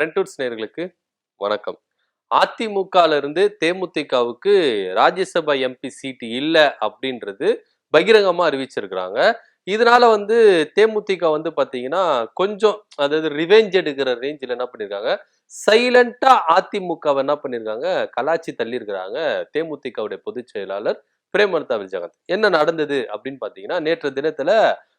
ஃப்ரண்ட்வுட்ஸ் நேயர்களுக்கு வணக்கம். அதிமுகல இருந்து தேமுதிகவுக்கு ராஜ்யசபா எம்பி சீட் இல்ல அப்படின்றது பகிரங்கமா அறிவிச்சிருக்கிறாங்க. இதனால தேமுதிக பாத்தீங்கன்னா கொஞ்சம் அதாவது ரிவெஞ்ச் எடுக்கிற ரேஞ்சில் என்ன பண்ணிருக்காங்க, சைலண்டா அதிமுகவை என்ன பண்ணிருக்காங்க, கலாச்சி தள்ளி இருக்கிறாங்க தேமுதிகவுடைய பொதுச் செயலாளர் பிரேமலதா விஜயகாந்த். என்ன நடந்தது அப்படின்னு பாத்தீங்கன்னா, நேற்று தினத்துல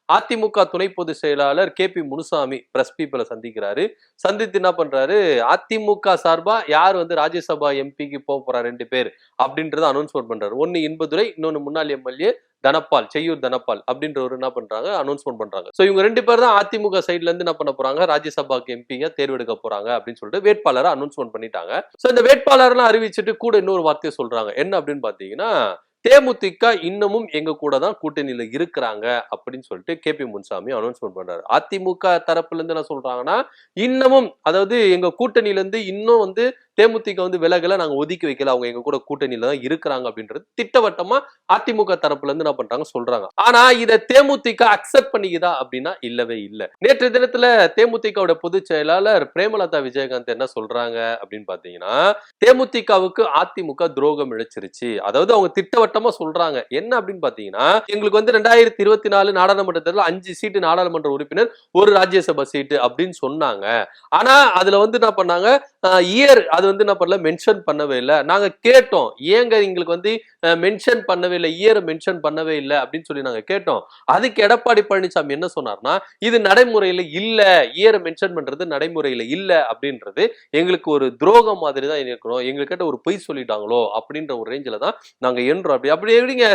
அதிமுக துணை பொதுச் செயலாளர் KP முனுசாமி பிரஸ் பீப்பிளை சந்திக்கிறாரு. சந்தித்து என்ன பண்றாரு, அதிமுக சார்பா யார் ராஜ்யசபா எம்பிக்கு போறா 2 பேர் அப்படின்றத அனௌன்ஸ்மெண்ட் பண்றாரு. ஒன்னு இன்பதுரை, இன்னொன்னு முன்னாள் எம்எல்ஏ தனபால், செய்யூர் தனபால் அப்படின்றவர் என்ன பண்றாங்க, அனௌன்ஸ்மெண்ட் பண்றாங்க. சோ இவங்க 2 பேர் தான் அதிமுக சைட்ல இருந்து என்ன பண்ண போறாங்க, ராஜ்யசபாக்கு எம்பியா தேர்வெடுக்க போறாங்க அப்படின்னு சொல்லிட்டு வேட்பாளரை அனௌன்ஸ்மெண்ட் பண்ணிட்டாங்க. சோ இந்த வேட்பாளர்லாம் அறிவிச்சுட்டு கூட இன்னொரு வார்த்தையை சொல்றாங்க. என்ன அப்படின்னு பாத்தீங்கன்னா, தேமுதிக இன்னமும் எங்க கூட தான் கூட்டணியில இருக்கிறாங்க அப்படின்னு சொல்லிட்டு KP முனுசாமி அனௌன்ஸ்மெண்ட் பண்றாரு. அதிமுக தரப்புல இருந்து என்ன சொல்றாங்கன்னா, இன்னமும் அதாவது எங்க கூட்டணியில இருந்து இன்னும் தேமுதிக விலகல, நாங்க ஒதுக்கி வைக்கல, அவங்க எங்க கூட கூட்டணியில தான் இருக்கிறாங்க அப்படின்றது திட்டவட்டமா அதிமுக தரப்புல இருந்து என்ன பண்றாங்க சொல்றாங்க. ஆனா இத தேமுதிக அக்செப்ட் பண்ணிக்குதா அப்படின்னா இல்லவே இல்ல. நேற்று தினத்துல தேமுதிகவோட பொதுச் செயலாளர் பிரேமலதா விஜயகாந்த் என்ன சொல்றாங்க அப்படின்னு பாத்தீங்கன்னா, தேமுதிகவுக்கு அதிமுக துரோகம் இழைச்சிருச்சு. அதாவது அவங்க திட்டவட்டமா சொல்றாங்க. என்ன அப்படின்னு பாத்தீங்கன்னா, எங்களுக்கு 2024 நாடாளுமன்ற தேர்தல் 5 சீட்டு நாடாளுமன்ற உறுப்பினர், ஒரு ராஜ்யசபா சீட்டு அப்படின்னு சொன்னாங்க. ஆனா அதுல என்ன பண்ணாங்க, இயர் அது என்ன பண்ணல, மென்ஷன் பண்ணவே இல்லை. நாங்க கேட்டோம், ஏங்க எங்களுக்கு மென்ஷன் பண்ணவே இல்லை, இயரை மென்ஷன் பண்ணவே இல்லை அப்படின்னு சொல்லி நாங்க கேட்டோம். அதுக்கு எடப்பாடி பழனிசாமி என்ன சொன்னார்னா, இது நடைமுறையில இல்ல, இயரை மென்ஷன் பண்றது நடைமுறையில இல்ல அப்படின்றது எங்களுக்கு ஒரு துரோகம் மாதிரி தான் இருக்கணும், எங்ககிட்ட ஒரு பொய் சொல்லிட்டாங்களோ அப்படின்ற ஒரு ரேஞ்சில தான் நாங்க என்றோம். அப்படி எப்படிங்க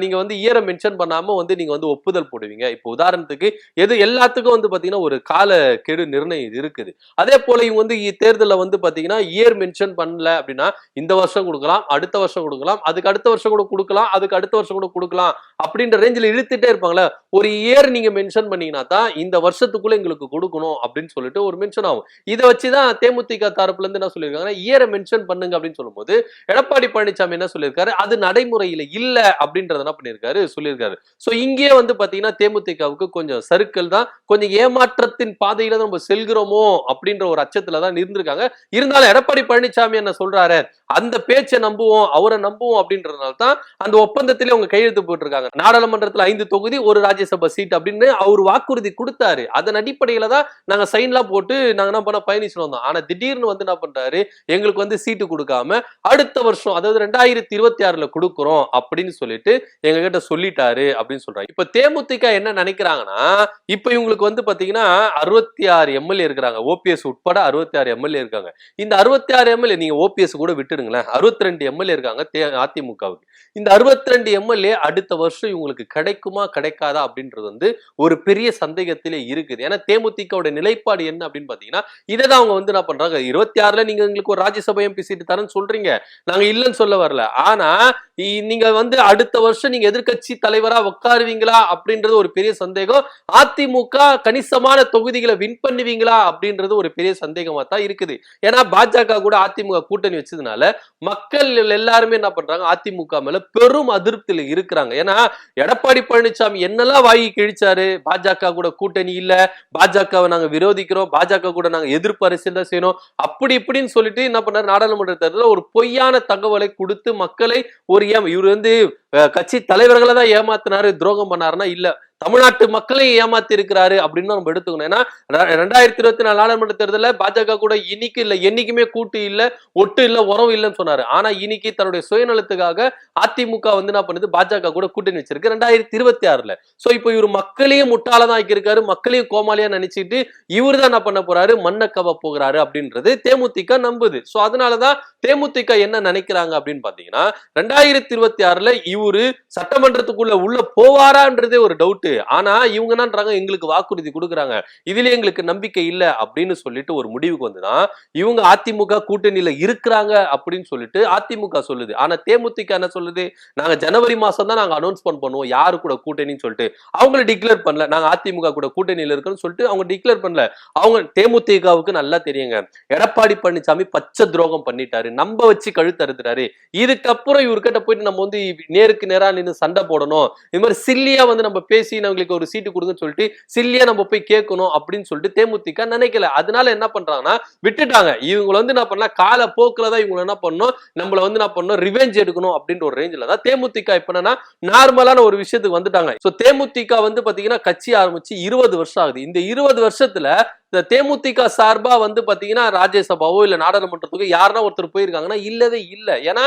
நீங்க இயரை மென்ஷன் பண்ணாம நீங்க ஒப்புதல் போடுவீங்க? இப்போ உதாரணத்துக்கு எது எல்லாத்துக்கும் பாத்தீங்கன்னா ஒரு கால கெடு நிர்ணயம் இருக்குது. அதே போல இவங்க தேர்தலில் பாத்தீங்கன்னா இயர் மென்ஷன் பண்ணல அப்படின்னா இந்த வருஷம் கொடுக்கலாம், அடுத்த வருஷம் கொடுக்கலாம், அதுக்கு அடுத்த வருஷம் கூட கொடுக்கலாம், அதுக்கு அடுத்த வருஷம் கூட கொடுக்கலாம் அப்படின்ற ரேஞ்சில் இழுத்துட்டே இருப்பாங்களே. ஒரு இயர் நீங்க மென்ஷன் பண்ணீங்கன்னா தான் இந்த வருஷத்துக்குள்ள எங்களுக்கு கொடுக்கணும் அப்படின்னு சொல்லிட்டு ஒரு மென்ஷன் ஆகும். இதை வச்சுதான் தேமுதிக தரப்புல இருந்து என்ன சொல்லியிருக்காங்கன்னா, இயரை மென்ஷன் பண்ணுங்க அப்படின்னு சொல்லும்போது எடப்பாடி பழனிசாமி என்ன சொல்லியிருக்காரு, அது நடைமுறையில இல்ல அப்படின்றத என்ன பண்ணியிருக்காரு சொல்லியிருக்காரு. சோ இங்கே பாத்தீங்கன்னா தேமுதிகவுக்கு கொஞ்சம் சறுக்கல் தான், கொஞ்சம் ஏமாற்றத்தின் பாதையில நம்ம செல்கிறோமோ அப்படின்ற ஒரு அச்சத்துல தான் இருந்திருக்காங்க. இருந்தாலும் எடப்பாடி பழனிசாமி என்ன சொல்றாரு, அந்த பேச்சை நம்புவோம், அவரை நம்புவோம் அப்படின்றதுனால தான் அந்த ஒப்பந்தத்திலே அவங்க கையெழுத்து போட்டிருக்காங்க. நாடாளுமன்றத்தில் 5 தொகுதி, ஒரு ராஜ்யசபா சீட் அப்படின்னு அவர் வாக்குறுதி கொடுத்தாரு. அதன் அடிப்படையில தான் நாங்க சைன்லாம் போட்டு நாங்க என்ன பண்ண பயணிச்சு வந்தோம். ஆனா திடீர்னு என்ன பண்றாரு, எங்களுக்கு சீட்டு கொடுக்காம அடுத்த வருஷம் அதாவது 2026 கொடுக்குறோம் அப்படின்னு சொல்லிட்டு எங்க கிட்ட சொல்லிட்டாரு அப்படின்னு சொல்றாங்க. இப்ப தேமுதிக என்ன நினைக்கிறாங்கன்னா, இப்ப இவங்களுக்கு பாத்தீங்கன்னா 66 எம்எல்ஏ இருக்கிறாங்க, ஓபிஎஸ் உட்பட 66 எம்எல்ஏ இருக்காங்க. இந்த 66 எம்எல்ஏ நீங்க ஓபிஎஸ் கூட விட்டுடுங்களேன், 62 எம்எல்ஏ இருக்காங்க அதிமுகவுக்கு. இந்த 62 எம்எல்ஏ அடுத்த வருஷம் இவங்களுக்கு கிடைக்குமா கிடைக்காதா அப்படின்றது ஒரு பெரிய சந்தேகத்திலே இருக்குது. ஏன்னா தேமுதிகவோட நிலைப்பாடு என்ன அப்படின்னு பாத்தீங்கன்னா, இதைதான் அவங்க என்ன பண்றாங்க, 26ல நீங்க எங்களுக்கு ஒரு ராஜ்யசபா எம்பி சீட்டு தரேன்னு சொல்றீங்க, நாங்க இல்லைன்னு சொல்ல வரல, ஆனா நீங்க அடுத்த வருஷம் நீங்க எதிர்கட்சி தலைவரா உட்காருவீங்களா அப்படின்றது ஒரு பெரிய சந்தேகம். அதிமுக கணிசமான தொகுதிகளை வின் பண்ணுவீங்களா அப்படின்றது ஒரு பெரிய சந்தேகமா தான் இருக்குது. ஏன்னா பாஜக கூட அதிமுக கூட்டணி வச்சதுனால மக்கள் எல்லாருமே என்ன பண்றாங்க, அதிமுக மேல பெரும் அதிருப்தியில இருக்கிறாங்க. ஏன்னா எடப்பாடி பழனிசாமி என்னெல்லாம் வாங்கி கிழிச்சாரு, பாஜக கூட கூட்டணி இல்ல, பாஜகவை நாங்க விரோதிக்கிறோம், பாஜக கூட நாங்க எதிர்ப்பு அரசியல் தான் செய்யணும் அப்படி இப்படின்னு சொல்லிட்டு என்ன பண்ணாரு, நாடாளுமன்ற தேர்தலில் ஒரு பொய்யான தகவலை கொடுத்து மக்களை ஒரு இவர் கட்சி தலைவர்களை தான் ஏமாத்தினாரு, துரோகம் பண்ணாருன்னா இல்ல, தமிழ்நாட்டு மக்களையும் ஏமாத்தி இருக்கிறாரு அப்படின்னு நம்ம எடுத்துக்கணும். ஏன்னா 2024 நாடாளுமன்ற தேர்தலில் பாஜக கூட இன்னைக்கு இல்ல என்னைக்குமே கூட்டு இல்ல, ஒட்டு இல்ல, உறவு இல்லைன்னு சொன்னாரு. ஆனா இன்னைக்கு தன்னுடைய சுயநலத்துக்காக அதிமுக என்ன பண்ணுது, பாஜக கூட கூட்டணி வச்சிருக்கு 2026ல. சோ இப்போ இவர் மக்களையும் முட்டாளதான் ஆக்கியிருக்காரு, மக்களையும் கோமாளியா நினைச்சிட்டு இவர் தான் என்ன பண்ண போறாரு, மண்ணை கவ போகிறாரு அப்படின்றது தேமுதிக நம்புது. சோ அதனாலதான் தேமுதிக என்ன நினைக்கிறாங்க அப்படின்னு பாத்தீங்கன்னா, 2026ல இவரு சட்டமன்றத்துக்குள்ள உள்ள போவாரான்றதே ஒரு டவுட். ஆனா இவங்க என்னன்றாங்க, எங்களுக்கு வாக்குறுதி கொடுக்குறாங்க, இதுல எங்களுக்கு நம்பிக்கை இல்ல அப்படின்னு சொல்லிட்டு ஒரு முடிவுக்கு வந்துதான் இவங்க அதிமுக கூட்டணியில இருக்கிறாங்க அப்படின்னு சொல்லிட்டு அதிமுக சொல்லுது. ஆனா தேமுதிக என்ன சொல்லுது, நாங்க ஜனவரி மாசம் தான் நாங்க அனௌன்ஸ்மெண்ட் பண்ணுவோம் யாரு கூட கூட்டணின்னு சொல்லிட்டு. அவங்கள டிக்ளேர் பண்ணல, நாங்க அதிமுக கூட கூட்டணியில இருக்கோம்னு சொல்லிட்டு அவங்க டிக்ளேர் பண்ணல. அவங்க தேமுதிகவுக்கு நல்லா தெரியுங்க, எடப்பாடி பழனிசாமி பச்சை துரோகம் பண்ணிட்டாரு, நம்ப வச்சு கழுத்து அறுத்துட்டாரு, இதுக்கப்புறம் இவர்கிட்ட போயிட்டு நம்ம நேருக்கு நேரா நின்று சண்டை போடணும், இது மாதிரி சில்லியா வந்து நம்ம பேசி நம்மளுக்கு ஒரு சீட்டு கொடுங்கன்னு சொல்லிட்டு சில்லியா நம்ம போய் கேட்கணும் அப்படின்னு சொல்லிட்டு தேமுதிக நினைக்கல. அதனால என்ன பண்றாங்கன்னா விட்டுட்டாங்க. இவங்க வந்து என்ன பண்ணலாம், கால போக்குல தான் இவங்க என்ன பண்ணணும், நம்மள வந்து என்ன பண்ணணும், ரிவெஞ்ச் எடுக்கணும் அப்படின்ற ஒரு ரேஞ்சில தான் தேமுதிக இப்ப என்னன்னா நார்மலான ஒரு விஷயத்துக்கு வந்துட்டாங்க. சோ தேமுதிக வந்து பாத்தீங்கன்னா கட்சி ஆரம்பிச்சு 20 வருஷம் ஆகுது. இந்த 20 வருஷத்துல இந்த தேமுதிக சார்பா வந்து பாத்தீங்கன்னா ராஜ்யசபாவோ இல்ல நாடாளுமன்றத்துக்கு யாருன்னா ஒருத்தர் போயிருக்காங்கன்னா இல்லவே இல்ல. ஏன்னா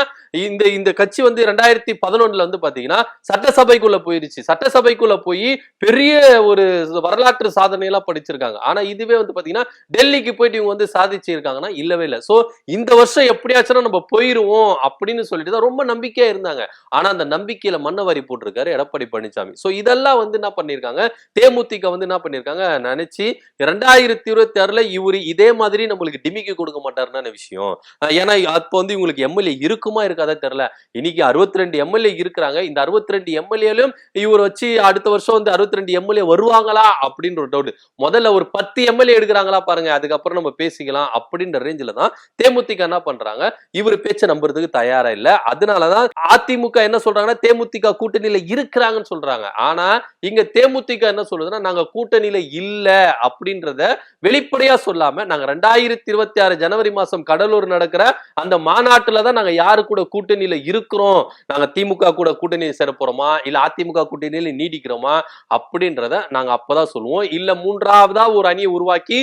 இந்த இந்த கட்சி வந்து 2011 வந்து பாத்தீங்கன்னா சட்டசபைக்குள்ள போயிருச்சு. சட்டசபைக்குள்ள போய் பெரிய ஒரு வரலாற்று சாதனை எல்லாம் படிச்சிருக்காங்க. ஆனா இதுவே வந்து பாத்தீங்கன்னா டெல்லிக்கு போயிட்டு இவங்க வந்து சாதிச்சிருக்காங்கன்னா இல்லவே இல்ல. சோ இந்த வருஷம் எப்படியாச்சும் நம்ம போயிருவோம் அப்படின்னு சொல்லிட்டு தான் ரொம்ப நம்பிக்கையா இருந்தாங்க. ஆனா அந்த நம்பிக்கையில மண்ணவாரி போட்டிருக்காரு எடப்பாடி பழனிசாமி. சோ இதெல்லாம் வந்து என்ன பண்ணிருக்காங்க, தேமுதிக வந்து என்ன பண்ணிருக்காங்க நினைச்சு 2026ல இவரு இதே மாதிரி நம்மளுக்கு டிமிக்கி கொடுக்க மாட்டாருன்னு விஷயம். ஏன்னா அப்ப வந்து இவங்களுக்கு எம்எல்ஏ இருக்குமா இருக்காதா தெரியல. இன்னைக்கு 62 எம்எல்ஏ இருக்கிறாங்க. இந்த 62 எம்எல்ஏலும் இவர் வச்சு அடுத்த வருஷம் வந்து 62 எம்எல்ஏ வருவாங்களா அப்படின்ற ஒரு டவுட். முதல்ல ஒரு 10 எம்எல்ஏ எடுக்கிறாங்களா பாருங்க, அதுக்கப்புறம் நம்ம பேசிக்கலாம் அப்படின்ற ரேஞ்சில தான் தேமுதிக என்ன பண்றாங்க, இவர் பேச்ச நம்புறதுக்கு தயாரா இல்ல. அதனாலதான் அதிமுக என்ன சொல்றாங்கன்னா தேமுதிக கூட்டணியில இருக்கிறாங்கன்னு சொல்றாங்க. ஆனா இங்க தேமுதிக என்ன சொல்றதுன்னா நாங்க கூட்டணியில இல்ல அப்படின்றத வெளிப்படையா சொல்லாம நாங்க 2026 ஜனவரி மாசம் கடலூர் நடக்கிற அந்த மாநாட்டுல தான் நாங்க யாரு கூட கூட்டணியில இருக்கிறோம், நாங்க திமுக கூட கூட்டணியை சேர போறோமா இல்ல அதிமுக கூட்டணியில நீடிக்கிறோமா அப்படின்றத நாங்க அப்பதான் சொல்லுவோம். இல்ல மூன்றாவதா ஒரு அணியை உருவாக்கி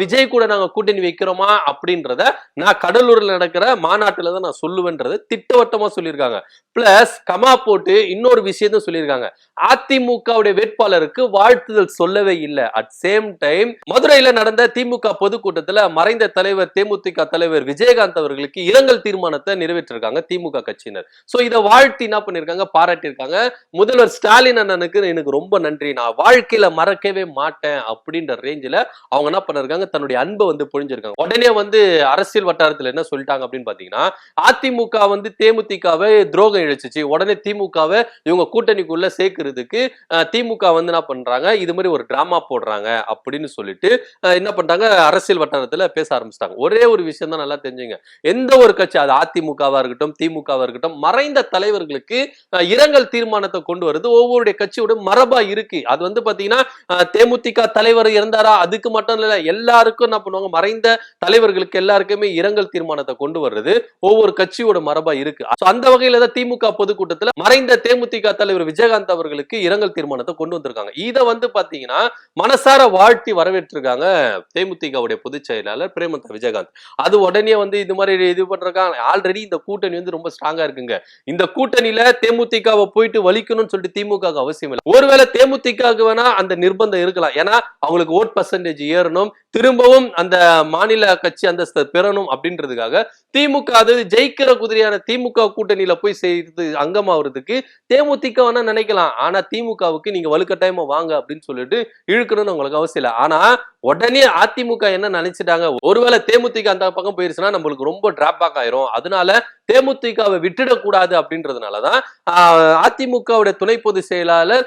விஜய் கூட நாங்க கூட்டணி வைக்கிறோமா அப்படின்றத நான் கடலூர்ல நடக்கிற மாநாட்டுல தான் நான் சொல்லுவேன்றத திட்டவட்டமா சொல்லியிருக்காங்க. பிளஸ் கமா போட்டு இன்னொரு விஷயத்த சொல்லியிருக்காங்க, அதிமுகவுடைய வேட்பாளருக்கு வாழ்த்துதல் சொல்லவே இல்லை. அட் சேம் டைம் மதுரையில நடந்த திமுக பொதுக்கூட்டத்துல மறைந்த தலைவர் தேமுதிக தலைவர் விஜயகாந்த் அவர்களுக்கு இரங்கல் தீர்மானத்தை நிறைவேற்றிருக்காங்க திமுக கட்சியினர். சோ இத வாழ்த்தி என்ன பண்ணிருக்காங்க, பாராட்டியிருக்காங்க. முதல்வர் ஸ்டாலின் அண்ணனுக்கு எனக்கு ரொம்ப நன்றி, நான் வாழ்க்கையில மறக்கவே மாட்டேன் அப்படின்ற ரேஞ்சில அவங்க என்ன பண்ணிருக்காங்க, தன்னுடைய அன்பை வந்து பொழிஞ்சிருக்காங்க. உடனே வந்து அரசியல் வட்டாரத்துல என்ன சொல்லிட்டாங்க அப்படின்னு பாத்தீங்கன்னா, அதிமுக வந்து தேமுதிகவை துரோகம் இழைச்சிச்சு, உடனே திமுகவை இவங்க கூட்டணிக்குள்ள சேர்க்கிறதுக்கு திமுக வந்து என்ன பண்றாங்க, இது மாதிரி ஒரு டிராமா போடுறாங்க அப்படின்னு சொல்லிட்டு என்ன பண்றாங்க, அரசியல் வட்டாரத்துல பேச ஆரம்பிச்சிட்டாங்க. ஒரே ஒரு விஷயம் தான் நல்லா தெரிஞ்சுங்க, எந்த ஒரு கட்சி அது அதிமுகவா இருக்கட்டும் திமுகவா இருக்கட்டும் மறைந்த தலைவர்களுக்கு இரங்கல் தீர்மானத்தை கொண்டு வருது ஒவ்வொரு கட்சியோட மரபா இருக்கு. அது வந்து பாத்தீங்கன்னா தேமுதிக தலைவர் இருந்தாரா அதுக்கு மட்டும் இல்ல, எல்லாருக்கும் என்ன பண்ணுவாங்க, மறைந்த தலைவர்களுக்கு எல்லாருக்குமே இரங்கல் தீர்மானத்தை கொண்டு வர்றது ஒவ்வொரு கட்சியோட மரபா இருக்கு. அந்த வகையில தான் திமுக பொதுக்கூட்டத்துல மறைந்த தேமுதிக தலைவர் விஜயகாந்த் அவர்களுக்கு இரங்கல் தீர்மானத்தை கொண்டு வந்திருக்காங்க. இத வந்து பாத்தீங்கன்னா மனசார வாழ்த்தி வரவேற்றிருக்காங்க தேமுதிகவுடைய பொதுச் செயலாளர் பிரேமலதா விஜயகாந்த். அது உடனே வந்து இது மாதிரி இது பண்றாங்க. ஆல்ரெடி இந்த கூட்டணி வந்து ரொம்ப ஸ்ட்ராங்கா இருக்குங்க. இந்த கூட்டணியில தேமுதிகவை போயிட்டு வலிக்கணும்னு சொல்லிட்டு திமுக அவசியம் இல்லை. ஒருவேளை தேமுதிக வேணா அந்த நிர்பந்தம் இருக்கலாம். ஏன்னா அவங்களுக்கு ஓட் பர்சன்டேஜ் ஏறணும், திரும்பவும் அந்த மாநில கட்சி அந்தஸ்து பெறணும் அப்படின்றதுக்காக திமுக அது ஜெயிக்கிற குதிரையான திமுக கூட்டணியில போய் செய்து அங்கமாவதுக்கு தேமுதிக வேணா நினைக்கலாம். ஆனா திமுகவுக்கு நீங்க வலுக்கட்டாயமா வாங்க அப்படின்னு சொல்லிட்டு இழுக்கணும்னு உங்களுக்கு அவசியம் இல்லை. ஆனா உடனே அதிமுக என்ன நினைச்சிட்டாங்க, ஒருவேளை தேமுதிக அந்த பக்கம் போயிருச்சுன்னா நம்மளுக்கு ரொம்ப டிராபேக் ஆயிரும், அதனால தேமுதிகவை விட்டுடக்கூடாது அப்படின்றதுனாலதான் அதிமுகவுடைய துணை பொதுச் செயலாளர்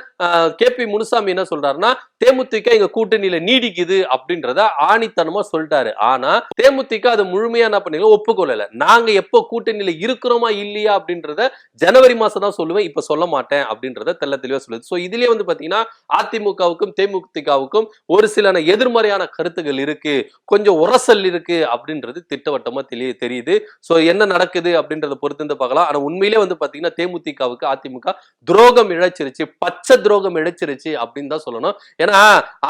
கே.பி. முனுசாமி என்ன சொல்றாருன்னா, தேமுதிக எங்க கூட்டணியில நீடிக்குது அப்படின்றத ஆணித்தனமா சொல்லிட்டாரு. ஆனா தேமுதிக அது முழுமையா என்ன பண்ணீங்க ஒப்புக்கொள்ளல. நாங்க எப்போ கூட்டணியில இருக்கிறோமா இல்லையா அப்படின்றத ஜனவரி மாசம் தான் சொல்லுவேன், இப்ப சொல்ல மாட்டேன் அப்படின்றத தெல்ல தெளிவா சொல்லுது. சோ இதுலயே வந்து பாத்தீங்கன்னா அதிமுகவுக்கும் தேமுதிகவுக்கும் ஒரு சில எதிர்மறையான கருத்துகள் இருக்கு, கொஞ்சம் உரசல் இருக்கு அப்படின்றது திட்டவட்டமா தெரியுது. சோ என்ன நடக்குது அப்படின்றத பொறுத்து பார்க்கலாம். ஆனா உண்மையிலே வந்து பாத்தீங்கன்னா தேமுதிகவுக்கு அதிமுக துரோகம் இழைச்சிருச்சு, பச்சை துரோகம் இழைச்சிருச்சு அப்படின்னு தான் சொல்லணும். ஏன்னா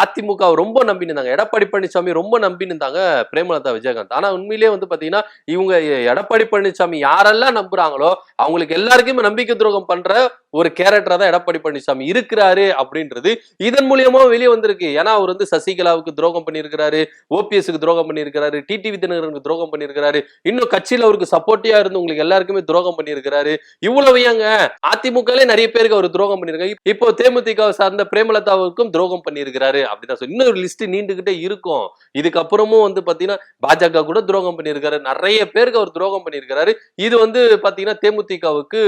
அதிமுக ரொம்ப நம்பினாங்க, எடப்பாடி பழனிசாமி ரொம்ப நம்பினாங்க பிரேமலதா விஜயகாந்த். ஆனா உண்மையிலேயே வந்து பாத்தீங்கன்னா இவங்க எடப்பாடி பழனிசாமி யாரெல்லாம் நம்புறாங்களோ அவங்களுக்கு எல்லாருக்குமே நம்பிக்கை துரோகம் பண்ற ஒரு கேரக்டரா தான் எடப்பாடி பழனிசாமி இருக்கிறாரு அப்படின்றது இதன் மூலியமா வெளியே வந்திருக்கு. ஏன்னா அவர் வந்து சசிகலாவுக்கு துரோகம் பண்ணியிருக்கிறாரு, ஓபிஎஸ்க்கு துரோகம் பண்ணியிருக்கிறாரு, டிடிவி தினகரனுக்கு துரோகம் பண்ணியிருக்கிறாரு, இன்னும் கட்சியில அவருக்கு சப்போர்ட்டியா இருந்து உங்களுக்கு எல்லாருக்குமே துரோகம் பண்ணியிருக்கிறாரு. இவ்வளவு ஏங்க அதிமுகலே நிறைய பேருக்கு அவர் துரோகம் பண்ணியிருக்காரு. இப்போ தேமுதிக சார்ந்த பிரேமலதாவுக்கும் துரோகம் பண்ணியிருக்கிறாரு அப்படிதான் சொல்லி இன்னொரு லிஸ்ட் நீண்டுகிட்டே இருக்கும். இதுக்கப்புறமும் வந்து பாத்தீங்கன்னா பாஜக கூட துரோகம் பண்ணியிருக்காரு, நிறைய பேருக்கு அவர் துரோகம் பண்ணியிருக்கிறாரு. இது வந்து பாத்தீங்கன்னா தேமுதிகவுக்கு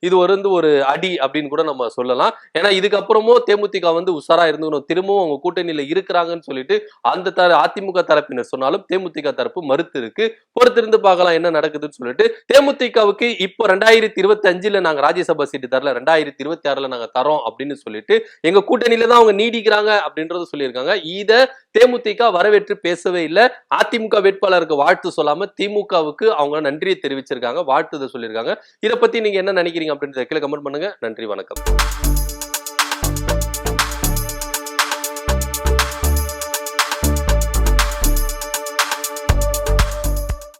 இது ஒரு அடி அப்படின்னு கூட நம்ம சொல்லலாம். ஏன்னா இதுக்கப்புறமும் தேமுதிக வந்து உஷாரா இருந்துக்கணும், திரும்பவும் அவங்க கூட்டணியில இருக்கிறாங்கன்னு சொல்லிட்டு அந்த அதிமுக தரப்பினர் சொன்னாலும் தேமுதிக தரப்பு மறுத்து இருக்கு. பொறுத்திருந்து பார்க்கலாம் என்ன நடக்குதுன்னு சொல்லிட்டு. தேமுதிகவுக்கு இப்போ 2025ல நாங்க ராஜ்யசபா சீட்டு தரல, 2026ல நாங்க தரோம் அப்படின்னு சொல்லிட்டு எங்க கூட்டணியில தான் அவங்க நீடிக்கிறாங்க அப்படின்றத சொல்லியிருக்காங்க. இத தேமுதிக வரவேற்று பேசவே இல்லை. அதிமுக வேட்பாளருக்கு வாழ்த்து சொல்லாம திமுகவுக்கு அவங்க நன்றியை தெரிவிச்சிருக்காங்க, வாழ்த்துதை சொல்லியிருக்காங்க. இதை பத்தி நீங்க என்ன நினைக்கிறீங்க அப்படின்றத கீழே கமெண்ட் பண்ணுங்க. நன்றி, வணக்கம்.